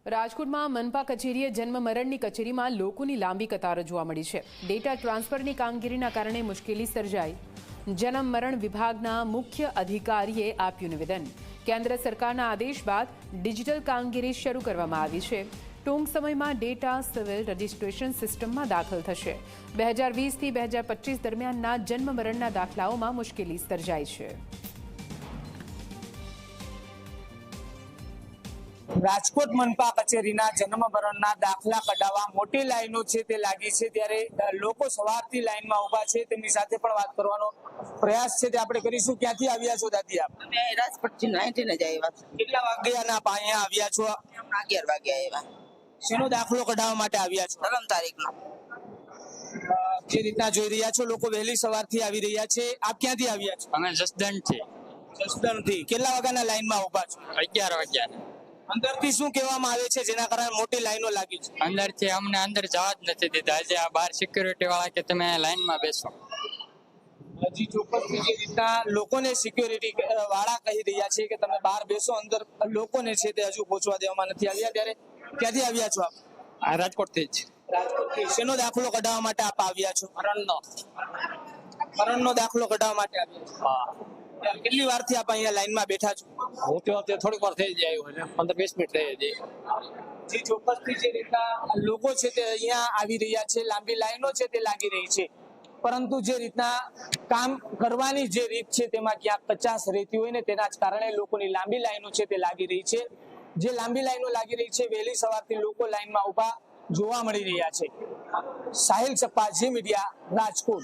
રાજકોટમાં મનપા કચેરીએ જન્મ મરણની કચેરીમાં લોકોની લાંબી કતારો જોવા મળી છે। ડેટા ટ્રાન્સફરની કામગીરીના કારણે મુશ્કેલી સર્જાઈ। જન્મ મરણ વિભાગના મુખ્ય અધિકારીએ આપ્યું નિવેદન। કેન્દ્ર સરકારના આદેશ બાદ ડિજિટલ કામગીરી શરૂ કરવામાં આવી છે। ટૂંક સમયમાં ડેટા સિવિલ રજિસ્ટ્રેશન સિસ્ટમમાં દાખલ થશે। 2020થી 2025 દરમિયાનના જન્મ મરણના દાખલાઓમાં મુશ્કેલી સર્જાઈ છે। રાજકોટ મનપા કચેરીના જન્મ મરણના દાખલા કઢાવવા મોટી લાઈનો છે તે લાગી છે, ત્યારે લોકો સવારથી લાઈનમાં ઉભા છે। તેમની સાથે પણ વાત કરવાનો પ્રયાસ છે તે આપણે કરીશું। ક્યાંથી આવ્યા છો દાદી આપ? અમે રાજકોટથી 19 જ આવ્યા છે। કેટલા વાગ્યાના અહીંયા આવ્યા છો? 11 વાગે આવ્યા। શેનો દાખલો કઢાવવા માટે આવ્યા છો? ધરમ તારીખનો। જે રીતના જોઈ રહ્યા છો, લોકો વહેલી સવારથી આવી રહ્યા છે। આપ ક્યાંથી આવ્યા છો? અમે જસદણથી જસદણથી। કેટલા વાગ્યાના લાઈનમાં ઉભા છો? 11 વાગ્યા। અંદરથી શું કહેવામાં આવે છે જેના કારણે મોટી લાઈનો લાગી છે? અંદરથી અમને અંદર જવા જ નથી દીધા। આજે આ બહાર સિક્યુરિટી વાળા કે તમે લાઈનમાં બેસો। હજી ચોક્કસ જે રીતના લોકોને સિક્યોરિટી વાળા કહી રહ્યા છે કે તમે બહાર બેસો, અંદર લોકોને છે તે હજુ પહોંચવા દેવામાં નથી આવ્યા। ત્યારે ક્યાંથી આવ્યા છો આપ? આ રાજકોટથી જ। રાજકોટથી। શેનો દાખલો કઢાવવા માટે આપ આવ્યા છો? મરણનો દાખલો કઢાવવા માટે આવ્યા છો? ત્યારે કેટલી વારથી આપ અહીંયા લાઈનમાં બેઠા છો? હું તો થોડીક વાર થઈ જાય 15-20 મિનિટ થઈ જાય। જે ચોક્કસથી જે રીતના લોકો છે તે અહીંયા આવી રહ્યા છે, લાંબી લાઈનો છે તે લાગી રહી છે, પરંતુ જે રીતના કામ કરવાની જે રીત છે તેમાં ક્યાંક કચાશ રહેતી હોય ને તેના જ કારણે લોકોની લાંબી લાઈનો છે તે લાગી રહી છે। જે લાંબી લાઈનો લાગી રહી છે, વહેલી સવારથી લોકો લાઈનમાં ઉભા જોવા મળી રહ્યા છે। સાહિલ ચપ્પા, જી મીડિયા, રાજકોટ।